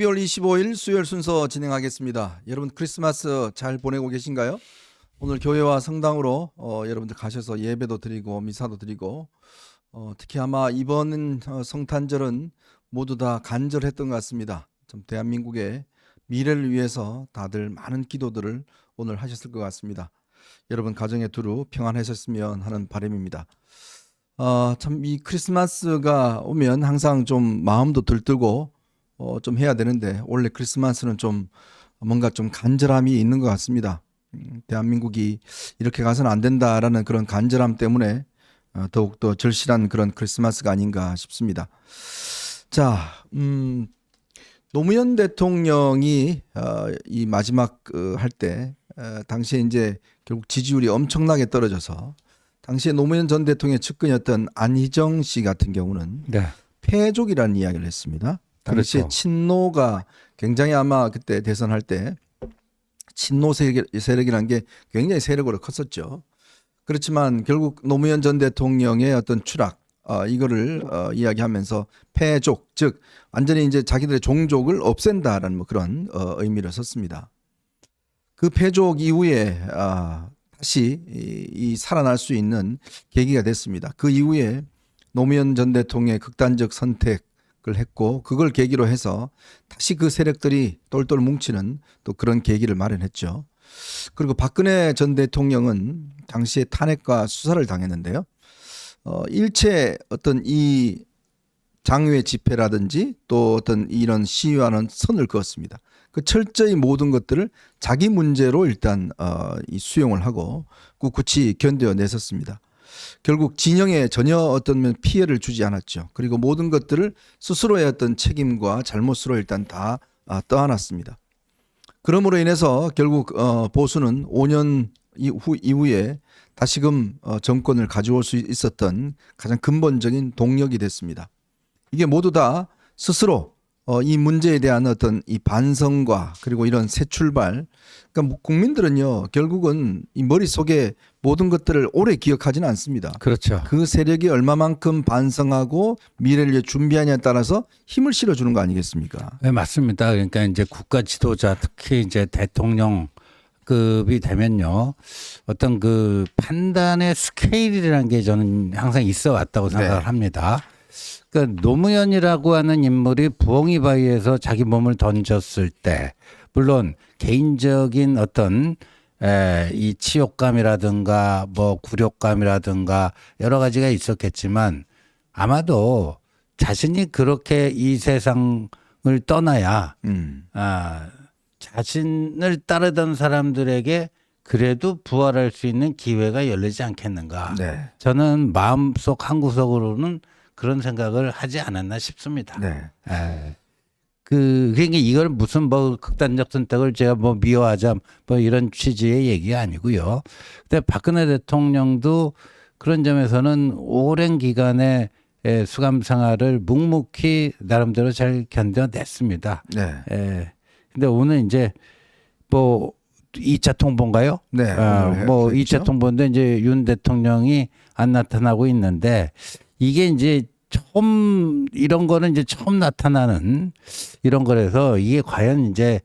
12월 25일 수요일 순서 진행하겠습니다. 여러분 크리스마스 잘 보내고 계신가요? 오늘 교회와 성당으로 여러분들 가셔서 예배도 드리고 미사도 드리고 특히 아마 이번 성탄절은 모두 다 간절했던 것 같습니다. 좀 대한민국의 미래를 위해서 다들 많은 기도들을 오늘 하셨을 것 같습니다. 여러분 가정에 두루 평안하셨으면 하는 바람입니다. 참 이 크리스마스가 오면 항상 좀 마음도 들뜨고 좀 해야 되는데 원래 크리스마스는 좀 뭔가 좀 간절함이 있는 것 같습니다. 대한민국이 이렇게 가서는 안 된다라는 그런 간절함 때문에 더욱더 절실한 그런 크리스마스가 아닌가 싶습니다. 자, 노무현 대통령이 이 마지막 할 때 당시에 이제 결국 지지율이 엄청나게 떨어져서 당시에 노무현 전 당시의 측근이었던 안희정 씨 같은 경우는 네. 패족이라는 이야기를 했습니다. 당시에 그렇죠. 친노가 굉장히 아마 그때 대선할 때 친노 세력이라는 게 굉장히 세력으로 컸었죠. 그렇지만 결국 노무현 전 대통령의 어떤 추락 이거를 이야기하면서 패족 즉 완전히 이제 자기들의 종족을 없앤다라는 뭐 그런 의미를 썼습니다. 그 패족 이후에 다시 이 살아날 수 있는 계기가 됐습니다. 그 이후에 노무현 전 대통령의 극단적 선택을 했고 그걸 계기로 해서 다시 그 세력들이 똘똘 뭉치는 또 그런 계기를 마련했죠. 그리고 박근혜 전 대통령은 당시에 탄핵과 수사를 당했는데요. 일체 어떤 이 장외 집회라든지 또 어떤 이런 시위와는 선을 그었습니다. 그 철저히 모든 것들을 자기 문제로 일단 이 수용을 하고 꿋꿋이 견뎌냈었습니다. 결국 진영에 전혀 어떤 피해를 주지 않았죠. 그리고 모든 것들을 스스로의 어떤 책임과 잘못으로 일단 다 떠안았습니다. 그러므로 인해서 결국 보수는 5년 이후에 다시금 정권을 가져올 수 있었던 가장 근본적인 동력이 됐습니다. 이게 모두 다 스스로 이 문제에 대한 어떤 이 반성과 그리고 이런 새 출발. 그러니까 국민들은요 결국은 이 머릿속에 모든 것들을 오래 기억하지는 않습니다. 그렇죠. 그 세력이 얼마만큼 반성하고 미래를 위해 준비하냐에 따라서 힘을 실어주는 거 아니겠습니까? 네, 맞습니다. 그러니까 이제 국가 지도자 특히 이제 대통령급이 되면요. 어떤 그 판단의 스케일이라는 게 저는 항상 있어 왔다고 생각을 합니다. 그러니까 노무현이라고 하는 인물이 부엉이 바위에서 자기 몸을 던졌을 때 물론 개인적인 어떤 이 치욕감이라든가 뭐 굴욕감이라든가 여러 가지가 있었겠지만 아마도 자신이 그렇게 이 세상을 떠나야 자신을 따르던 사람들에게 그래도 부활할 수 있는 기회가 열리지 않겠는가. 네. 저는 마음속 한구석으로는 그런 생각을 하지 않았나 싶습니다. 네. 그러니까 이걸 무슨 뭐 극단적 선택을 제가 뭐 미워하자 뭐 이런 취지의 얘기가 아니고요. 근데 박근혜 대통령도 그런 점에서는 오랜 기간의 수감 생활을 묵묵히 나름대로 잘 견뎌냈습니다. 네. 근데 오늘 이제 뭐 2차 통보인가요? 네. 뭐 2차 통보인데 이제 윤 대통령이 안 나타나고 있는데 이게 이제 처음 이런 거는 이제 처음 나타나는 이런 거라서 이게 과연 이제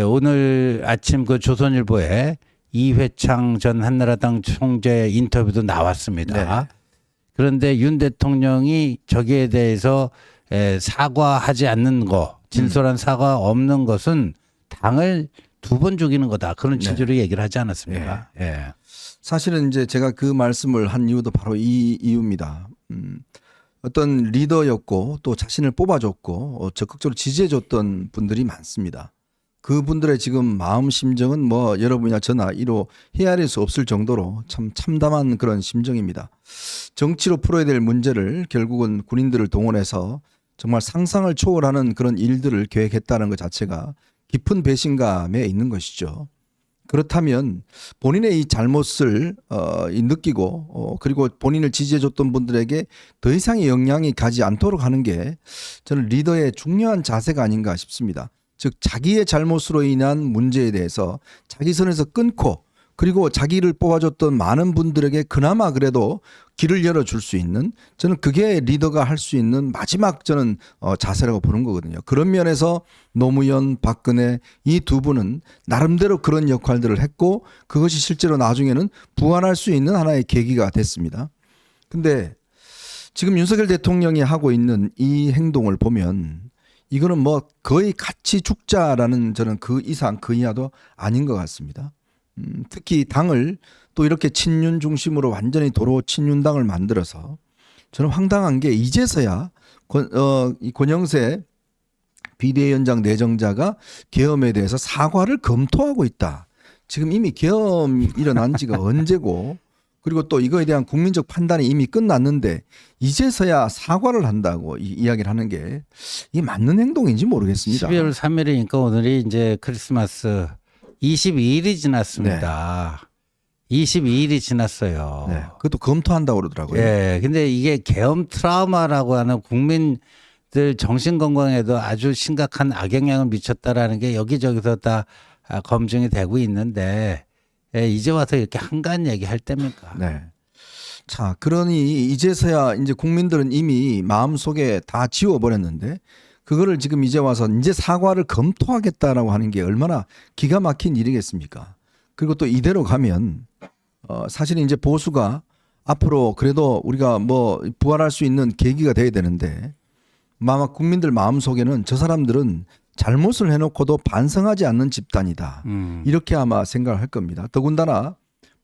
오늘 아침 그 조선일보에 이회창 전 한나라당 총재 인터뷰도 나왔습니다. 네. 그런데 윤 대통령이 저기에 대해서 사과하지 않는 거, 진솔한 사과 없는 것은 당을 2번 죽이는 거다. 그런 취지로 얘기를 하지 않았습니까? 사실은 이제 제가 그 말씀을 한 이유도 바로 이 이유입니다. 어떤 리더였고 또 자신을 뽑아줬고 적극적으로 지지해줬던 분들이 많습니다. 그분들의 지금 마음 심정은 뭐 여러분이나 저나 이로 헤아릴 수 없을 정도로 참 참담한 그런 심정입니다. 정치로 풀어야 될 문제를 결국은 군인들을 동원해서 정말 상상을 초월하는 그런 일들을 계획했다는 것 자체가 깊은 배신감에 있는 것이죠. 그렇다면 본인의 이 잘못을 느끼고 그리고 본인을 지지해줬던 분들에게 더 이상의 영향이 가지 않도록 하는 게 저는 리더의 중요한 자세가 아닌가 싶습니다. 즉 자기의 잘못으로 인한 문제에 대해서 자기 선에서 끊고 그리고 자기를 뽑아줬던 많은 분들에게 그나마 그래도 길을 열어줄 수 있는, 저는 그게 리더가 할 수 있는 마지막 저는 자세라고 보는 거거든요. 그런 면에서 노무현, 박근혜 이 두 분은 나름대로 그런 역할들을 했고 그것이 실제로 나중에는 부활할 수 있는 하나의 계기가 됐습니다. 근데 지금 윤석열 대통령이 하고 있는 이 행동을 보면 이거는 뭐 거의 같이 죽자라는, 저는 그 이상 그 이하도 아닌 것 같습니다. 특히 당을 또 이렇게 친윤 중심으로 완전히 도로 친윤당을 만들어서 저는 황당한 게 이제서야 이 권영세 비대위원장 내정자가 계엄에 대해서 사과를 검토하고 있다. 지금 이미 계엄 일어난 지가 언제고, 그리고 또 이거에 대한 국민적 판단이 이미 끝났는데 이제서야 사과를 한다고 이야기를 하는 게 이게 맞는 행동인지 모르겠습니다. 12월 3일이니까 오늘이 이제 크리스마스 22일이 지났습니다. 22일이 지났어요. 네, 그것도 검토한다고 그러더라고요. 예. 근데 이게 계엄 트라우마라고 하는 국민들 정신 건강에도 아주 심각한 악영향을 미쳤다라는 게 여기저기서 다 검증이 되고 있는데, 예, 이제 와서 이렇게 한가한 얘기 할 때입니까? 네. 자, 그러니 이제서야 이제 국민들은 이미 마음속에 다 지워버렸는데 그거를 지금 이제 와서 이제 사과를 검토하겠다라고 하는 게 얼마나 기가 막힌 일이겠습니까? 그리고 또 이대로 가면 사실 이제 보수가 앞으로 그래도 우리가 뭐 부활할 수 있는 계기가 돼야 되는데 아마 국민들 마음속에는 저 사람들은 잘못을 해놓고도 반성하지 않는 집단이다. 이렇게 아마 생각을 할 겁니다. 더군다나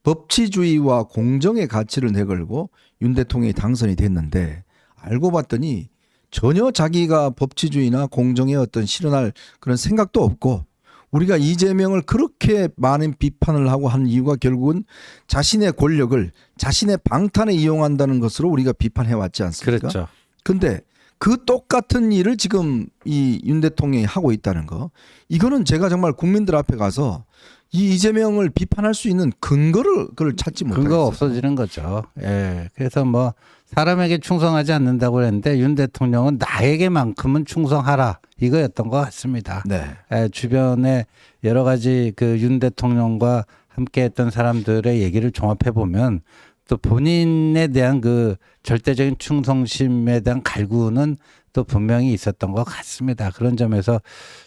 법치주의와 공정의 가치를 내걸고 윤 대통령이 당선이 됐는데 알고 봤더니 전혀 자기가 법치주의나 공정에 어떤 실현할 그런 생각도 없고, 우리가 이재명을 그렇게 많은 비판을 하고 한 이유가 결국은 자신의 권력을 자신의 방탄에 이용한다는 것으로 우리가 비판해 왔지 않습니까? 그렇죠. 근데 그 똑같은 일을 지금 이 윤 대통령이 하고 있다는 거, 이거는 제가 정말 국민들 앞에 가서 이 이재명을 비판할 수 있는 근거를 그걸 찾지 못하겠어요. 근거가 없어지는 거죠. 예. 그래서 뭐 사람에게 충성하지 않는다고 했는데 윤 대통령은 나에게만큼은 충성하라 이거였던 것 같습니다. 네. 예, 주변에 여러 가지 그 윤 대통령과 함께했던 사람들의 얘기를 종합해 보면 또 본인에 대한 그 절대적인 충성심에 대한 갈구는 또 분명히 있었던 것 같습니다. 그런 점에서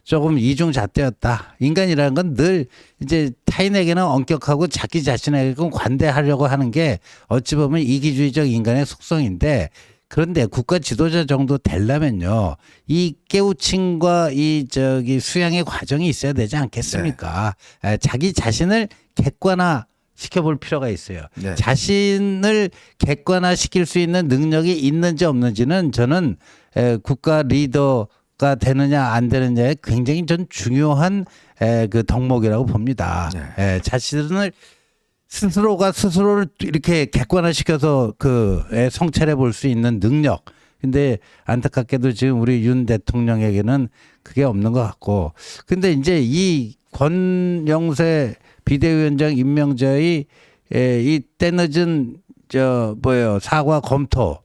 조금 이중잣대였다. 인간이라는 건 늘 이제 타인에게는 엄격하고 자기 자신에게는 관대하려고 하는 게 어찌 보면 이기주의적 인간의 속성인데, 그런데 국가 지도자 정도 되려면요, 이 깨우침과 이 수양의 과정이 있어야 되지 않겠습니까? 네. 자기 자신을 객관화 시켜볼 필요가 있어요. 네. 자신을 객관화시킬 수 있는 능력이 있는지 없는지는 저는 국가 리더가 되느냐 안 되느냐에 굉장히 전 중요한 그 덕목이라고 봅니다. 네. 자신을 스스로를 이렇게 객관화시켜서 성찰해 볼 수 있는 능력. 근데 안타깝게도 지금 우리 윤 대통령에게는 그게 없는 것 같고. 근데 이제 이 권영세 비대위원장 임명자의 이 때늦은 사과 검토.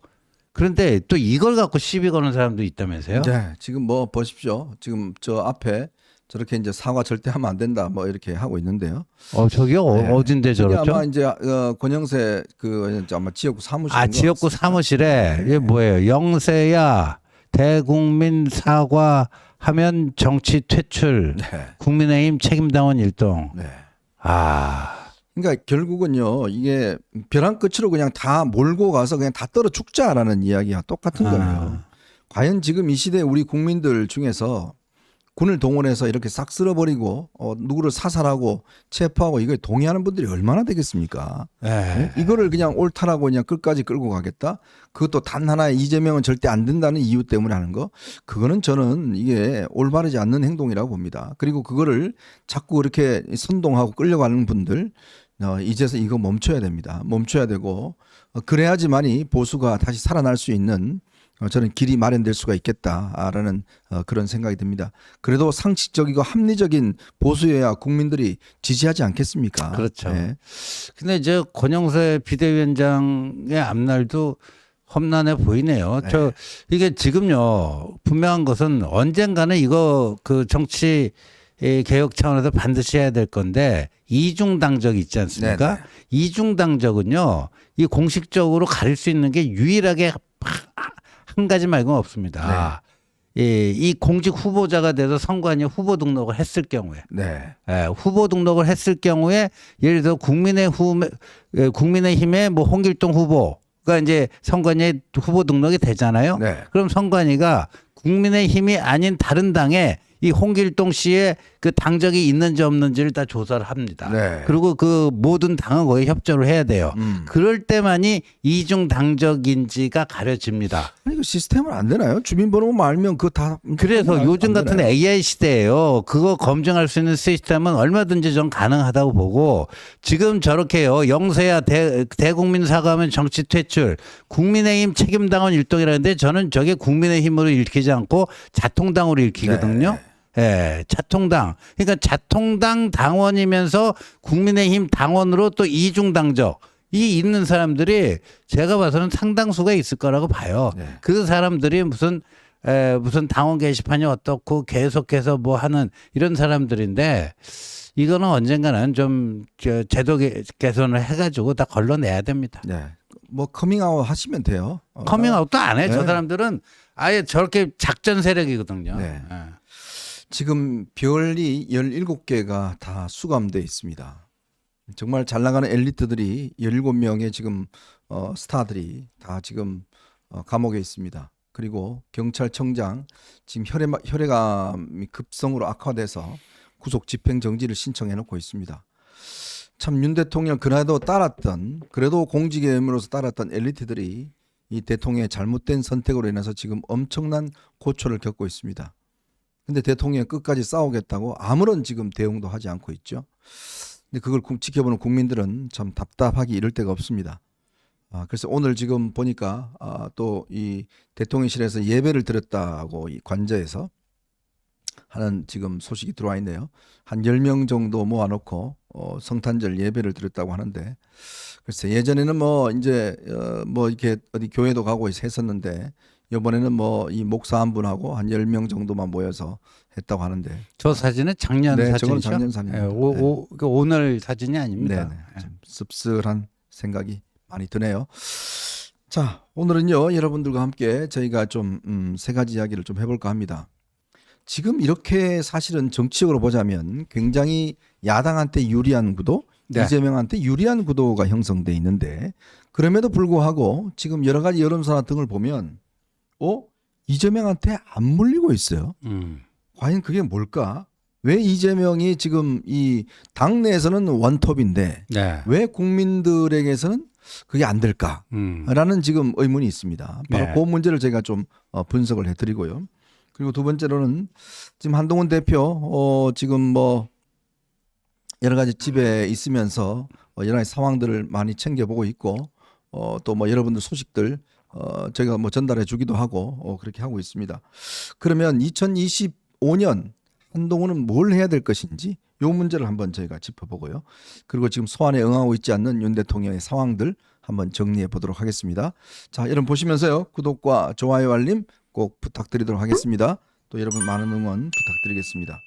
그런데 또 이걸 갖고 시비 거는 사람도 있다면서요? 네, 지금 뭐 보십시오. 지금 저 앞에 저렇게 이제 사과 절대 하면 안 된다 뭐 이렇게 하고 있는데요. 저기요? 네. 어딘데 저렇죠? 아마 이제 권영세 아마 지역구 사무실. 지역구 사무실에 이게 뭐예요? 영세야 대국민 사과하면 정치 퇴출. 네. 국민의힘 책임당원 일동. 네. 그러니까 결국은요, 이게 벼랑 끝으로 그냥 다 몰고 가서 그냥 다 떨어 죽자라는 이야기와 똑같은 거예요. 과연 지금 이 시대 우리 국민들 중에서 군을 동원해서 이렇게 싹 쓸어버리고 누구를 사살하고 체포하고 이거에 동의하는 분들이 얼마나 되겠습니까? 네? 이거를 그냥 옳다라고 그냥 끝까지 끌고 가겠다? 그것도 단 하나의 이재명은 절대 안 된다는 이유 때문에 하는 거, 그거는 저는 이게 올바르지 않는 행동이라고 봅니다. 그리고 그거를 자꾸 그렇게 선동하고 끌려가는 분들 이제서 이거 멈춰야 됩니다. 멈춰야 되고 그래야지만이 보수가 다시 살아날 수 있는 저는 길이 마련될 수가 있겠다라는 그런 생각이 듭니다. 그래도 상식적이고 합리적인 보수여야 국민들이 지지하지 않겠습니까? 그렇죠. 네. 근데 이제 권영세 비대위원장의 앞날도 험난해 보이네요. 네. 이게 지금요, 분명한 것은 언젠가는 이거 정치 이 개혁 차원에서 반드시 해야 될 건데 이중 당적 있지 않습니까? 네네. 이중 당적은요. 이 공식적으로 가릴 수 있는 게 유일하게 한 가지 말고는 없습니다. 이 공직 후보자가 돼서 선관위에 후보 등록을 했을 경우에 네. 후보 등록을 했을 경우에 예를 들어 국민의힘의 뭐 홍길동 후보가 이제 선관위에 후보 등록이 되잖아요. 네. 그럼 선관위가 국민의힘이 아닌 다른 당에 이 홍길동 씨의 그 당적이 있는지 없는지를 다 조사를 합니다. 네. 그리고 그 모든 당은 거기에 협조를 해야 돼요. 그럴 때만이 이중 당적인지가 가려집니다. 아니 그 시스템은 안 되나요? 주민번호만 알면 그거 다. 그래서 요즘 안 같은 되나요? AI 시대예요. 그거 검증할 수 있는 시스템은 얼마든지 전 가능하다고 보고 지금 저렇게요. 영세야 대국민 사과하면 정치 퇴출. 국민의힘 책임당원 일동이라는데 저는 저게 국민의힘으로 읽히지 않고 자통당으로 읽히거든요. 네. 예, 자통당. 그러니까 자통당 당원이면서 국민의힘 당원으로 또 이중 당적. 이 있는 사람들이 제가 봐서는 상당수가 있을 거라고 봐요. 네. 그 사람들이 무슨 당원 게시판이 어떻고 계속해서 뭐 하는 이런 사람들인데 이거는 언젠가는 좀 제도 개선을 해가지고 다 걸러내야 됩니다. 네. 뭐 커밍아웃 하시면 돼요. 커밍아웃도 안 해. 네. 저 사람들은 아예 저렇게 작전 세력이거든요. 네. 예. 지금 별이 17개가 다 수감돼 있습니다. 정말 잘 나가는 엘리트들이 17명의 지금 스타들이 다 지금 감옥에 있습니다. 그리고 경찰청장 지금 혈액암이 급성으로 악화돼서 구속 집행 정지를 신청해 놓고 있습니다. 참 윤 대통령 그래도 공직의 의무로서 따랐던 엘리트들이 이 대통령의 잘못된 선택으로 인해서 지금 엄청난 고초를 겪고 있습니다. 근데 대통령이 끝까지 싸우겠다고 아무런 지금 대응도 하지 않고 있죠. 근데 그걸 지켜보는 국민들은 참 답답하기 이를 데가 없습니다. 그래서 오늘 지금 보니까 또 이 대통령실에서 예배를 드렸다고 이 관저에서 하는 지금 소식이 들어와 있네요. 한 10명 정도 모아놓고 성탄절 예배를 드렸다고 하는데 글쎄 예전에는 뭐 이제 뭐 이렇게 어디 교회도 가고 했었는데 이번에는 뭐 이 목사 한 분하고 한 10명 정도만 모여서 했다고 하는데 저 사진은 작년 네, 사진이죠. 저건 작년 사진입니다. 그 오늘 사진이 아닙니다. 네네. 좀 씁쓸한 생각이 많이 드네요. 자, 오늘은요 여러분들과 함께 저희가 좀 세 가지 이야기를 좀 해볼까 합니다. 지금 이렇게 사실은 정치적으로 보자면 굉장히 야당한테 유리한 구도, 네. 이재명한테 유리한 구도가 형성돼 있는데 그럼에도 불구하고 지금 여러 가지 여론조사 등을 보면 이재명한테 안 물리고 있어요. 과연 그게 뭘까? 왜 이재명이 지금 이 당내에서는 원톱인데 네. 왜 국민들에게서는 그게 안 될까라는 지금 의문이 있습니다. 바로 네. 그 문제를 제가 좀 분석을 해드리고요. 그리고 두 번째로는 지금 한동훈 대표 지금 뭐 여러 가지 집에 있으면서 여러 가지 상황들을 많이 챙겨보고 있고 또 뭐 여러분들 소식들 저희가 뭐 전달해 주기도 하고 그렇게 하고 있습니다. 그러면 2025년 한동훈은 뭘 해야 될 것인지 이 문제를 한번 저희가 짚어보고요. 그리고 지금 소환에 응하고 있지 않는 윤 대통령의 상황들 한번 정리해 보도록 하겠습니다. 자, 여러분 보시면서요. 구독과 좋아요 알림 꼭 부탁드리도록 하겠습니다. 또 여러분 많은 응원 부탁드리겠습니다.